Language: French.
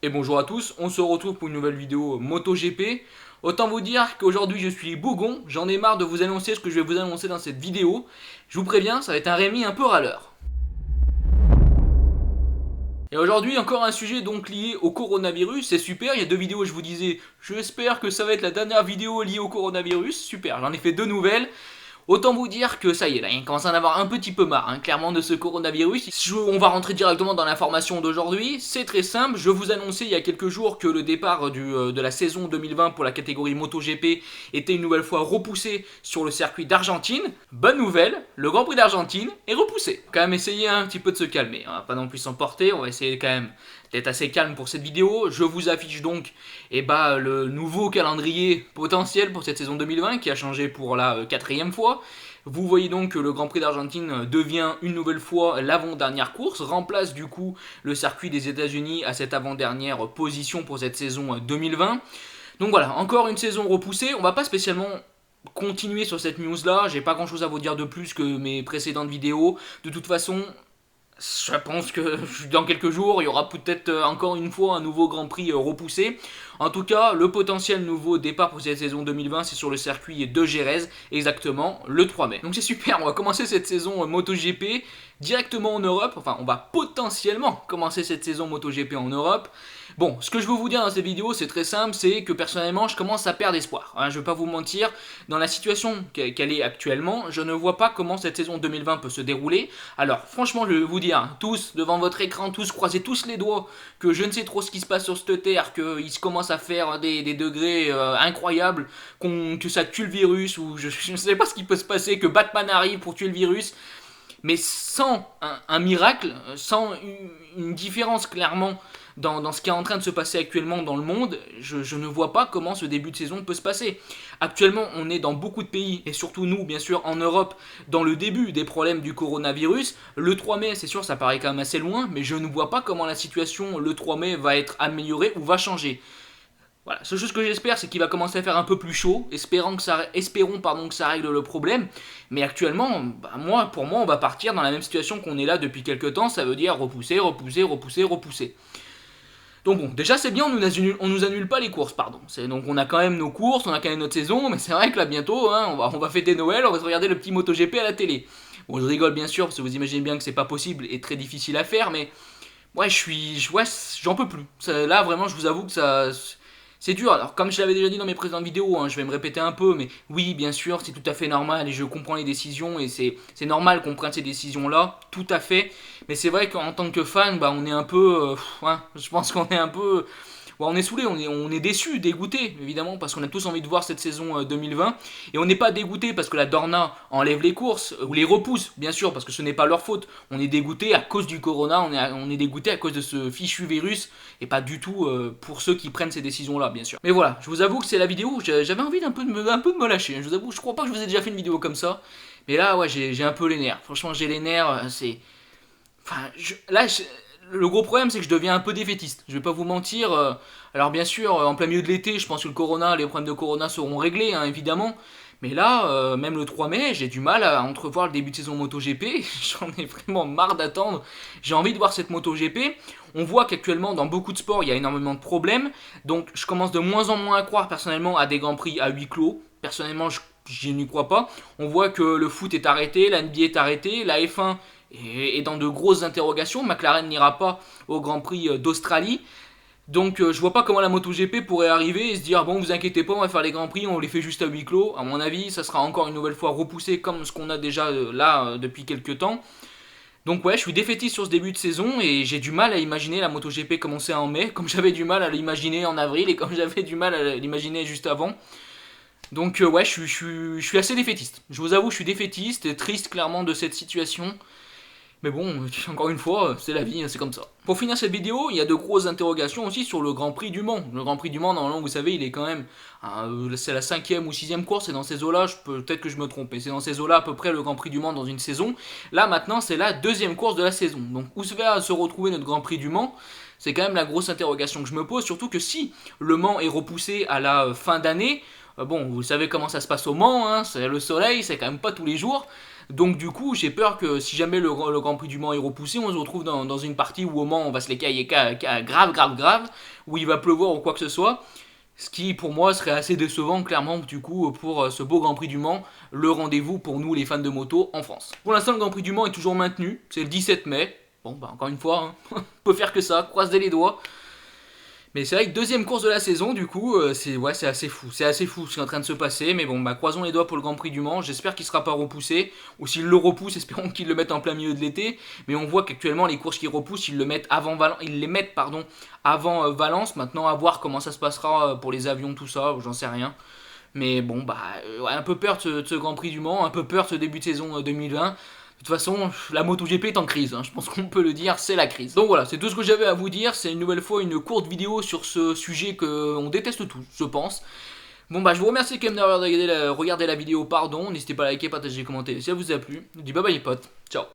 Et bonjour à tous, on se retrouve pour une nouvelle vidéo MotoGP. Autant vous dire qu'aujourd'hui je suis bougon, j'en ai marre de vous annoncer ce que je vais vous annoncer dans cette vidéo. Je vous préviens, ça va être un Rémi un peu râleur. Et aujourd'hui encore un sujet donc lié au coronavirus, c'est super, il y a deux vidéos où je vous disais j'espère que ça va être la dernière vidéo liée au coronavirus, super, j'en ai fait deux nouvelles. Autant vous dire que ça y est, là, il commence à en avoir un petit peu marre, clairement, de ce coronavirus. On va rentrer directement dans l'information d'aujourd'hui. C'est très simple, je vous annonçais il y a quelques jours que le départ de la saison 2020 pour la catégorie MotoGP était une nouvelle fois repoussé sur le circuit d'Argentine. Bonne nouvelle, le Grand Prix d'Argentine est repoussé. Quand même essayer un petit peu de se calmer, on va pas non plus s'emporter, on va essayer quand même d'être assez calme pour cette vidéo. Je vous affiche donc le nouveau calendrier potentiel pour cette saison 2020 qui a changé pour la quatrième fois. Vous voyez donc que le Grand Prix d'Argentine devient une nouvelle fois l'avant-dernière course, remplace du coup le circuit des États-Unis à cette avant-dernière position pour cette saison 2020. Donc voilà, encore une saison repoussée. On va pas spécialement continuer sur cette news là, j'ai pas grand chose à vous dire de plus que mes précédentes vidéos. De toute façon, je pense que dans quelques jours, il y aura peut-être encore une fois un nouveau Grand Prix repoussé. En tout cas, le potentiel nouveau départ pour cette saison 2020, c'est sur le circuit de Jerez, exactement le 3 mai. Donc c'est super, on va commencer cette saison MotoGP directement en Europe. Enfin, on va potentiellement commencer cette saison MotoGP en Europe. Bon, ce que je veux vous dire dans cette vidéo, c'est très simple, c'est que personnellement, je commence à perdre espoir. Je ne vais pas vous mentir, dans la situation qu'elle est actuellement, je ne vois pas comment cette saison 2020 peut se dérouler. Alors, franchement, je vais vous dire, tous devant votre écran, tous croisez tous les doigts, que je ne sais trop ce qui se passe sur cette terre, qu'il se commence à faire des degrés incroyables, que ça tue le virus, ou je ne sais pas ce qui peut se passer, que Batman arrive pour tuer le virus. Mais sans un miracle, sans une différence clairement dans ce qui est en train de se passer actuellement dans le monde, je ne vois pas comment ce début de saison peut se passer. Actuellement, on est dans beaucoup de pays, et surtout nous, bien sûr, en Europe, dans le début des problèmes du coronavirus. Le 3 mai, c'est sûr, ça paraît quand même assez loin, mais je ne vois pas comment la situation le 3 mai va être améliorée ou va changer. Voilà, la seule chose que j'espère, c'est qu'il va commencer à faire un peu plus chaud, espérons que ça règle le problème. Mais actuellement, pour moi, on va partir dans la même situation qu'on est là depuis quelques temps, ça veut dire repousser, repousser, repousser, repousser. Donc bon, déjà c'est bien, on nous annule pas les courses, pardon. Donc on a quand même nos courses, on a quand même notre saison, mais c'est vrai que là bientôt, on va fêter Noël, on va se regarder le petit MotoGP à la télé. Bon, je rigole bien sûr, parce que vous imaginez bien que c'est pas possible et très difficile à faire, mais ouais, j'en peux plus. Là vraiment, je vous avoue que c'est dur. Alors, comme je l'avais déjà dit dans mes précédentes vidéos, je vais me répéter un peu, mais oui, bien sûr, c'est tout à fait normal et je comprends les décisions et c'est normal qu'on prenne ces décisions-là, tout à fait. Mais c'est vrai qu'en tant que fan, on est un peu. Je pense qu'on est un peu. On est saoulé, on est déçu, dégoûté, évidemment, parce qu'on a tous envie de voir cette saison 2020. Et on n'est pas dégoûté parce que la Dorna enlève les courses, ou les repousse, bien sûr, parce que ce n'est pas leur faute. On est dégoûté à cause du corona, on est dégoûté à cause de ce fichu virus, et pas du tout pour ceux qui prennent ces décisions-là, bien sûr. Mais voilà, je vous avoue que c'est la vidéo où j'avais envie un peu de me lâcher. Je vous avoue, je crois pas que je vous ai déjà fait une vidéo comme ça. Mais là, ouais, j'ai un peu les nerfs. Franchement, j'ai les nerfs, c'est. Enfin, le gros problème, c'est que je deviens un peu défaitiste. Je vais pas vous mentir. Alors, bien sûr, en plein milieu de l'été, je pense que les problèmes de corona seront réglés, évidemment. Mais là, même le 3 mai, j'ai du mal à entrevoir le début de saison MotoGP. J'en ai vraiment marre d'attendre. J'ai envie de voir cette MotoGP. On voit qu'actuellement, dans beaucoup de sports, il y a énormément de problèmes. Donc, je commence de moins en moins à croire personnellement à des grands prix à huis clos. Personnellement, je n'y crois pas. On voit que le foot est arrêté, la NBA est arrêtée, la F1 est dans de grosses interrogations. McLaren n'ira pas au Grand Prix d'Australie. Donc je vois pas comment la MotoGP pourrait arriver et se dire bon, vous inquiétez pas, on va faire les grands prix, on les fait juste à huis clos. À mon avis, ça sera encore une nouvelle fois repoussé comme ce qu'on a déjà depuis quelques temps. Donc ouais, je suis défaitiste sur ce début de saison et j'ai du mal à imaginer la MotoGP commencer en mai, comme j'avais du mal à l'imaginer en avril et comme j'avais du mal à l'imaginer juste avant. Donc ouais, je suis assez défaitiste. Je vous avoue, je suis défaitiste et triste clairement de cette situation. Mais bon, encore une fois, c'est la vie, c'est comme ça. Pour finir cette vidéo, il y a de grosses interrogations aussi sur le Grand Prix du Mans. Le Grand Prix du Mans, normalement, vous savez, il est quand même... c'est la 5e ou 6e course, c'est dans ces eaux-là, peut-être que je me trompe, mais c'est dans ces eaux-là à peu près le Grand Prix du Mans dans une saison. Là, maintenant, c'est la 2e course de la saison. Donc, où va se retrouver notre Grand Prix du Mans? C'est quand même la grosse interrogation que je me pose, surtout que si le Mans est repoussé à la fin d'année, Bon, vous savez comment ça se passe au Mans, hein, c'est le soleil, c'est quand même pas tous les jours. Donc du coup, j'ai peur que si jamais le Grand Prix du Mans est repoussé, on se retrouve dans une partie où au Mans on va se les cailler grave, où il va pleuvoir ou quoi que ce soit. Ce qui pour moi serait assez décevant clairement du coup pour ce beau Grand Prix du Mans, le rendez-vous pour nous les fans de moto en France. Pour l'instant le Grand Prix du Mans est toujours maintenu, c'est le 17 mai. Bon bah encore une fois, hein, on peut faire que ça, croisez les doigts. Mais c'est vrai que deuxième course de la saison, du coup, c'est assez fou. C'est assez fou ce qui est en train de se passer. Mais bon, bah, croisons les doigts pour le Grand Prix du Mans. J'espère qu'il ne sera pas repoussé. Ou s'il le repousse, espérons qu'il le mette en plein milieu de l'été. Mais on voit qu'actuellement, les courses qu'ils repoussent, ils les mettent avant Valence. Maintenant, à voir comment ça se passera pour les avions, tout ça. J'en sais rien. Mais bon, bah, ouais, un peu peur de ce Grand Prix du Mans. Un peu peur de ce début de saison 2020. De toute façon, la MotoGP est en crise, hein. Je pense qu'on peut le dire, c'est la crise. Donc voilà, c'est tout ce que j'avais à vous dire. C'est une nouvelle fois une courte vidéo sur ce sujet qu'on déteste tous, je pense. Bon bah je vous remercie quand même d'avoir regardé la vidéo, pardon. N'hésitez pas à liker, partager, commenter si elle vous a plu. Je vous dis bye bye les potes, ciao.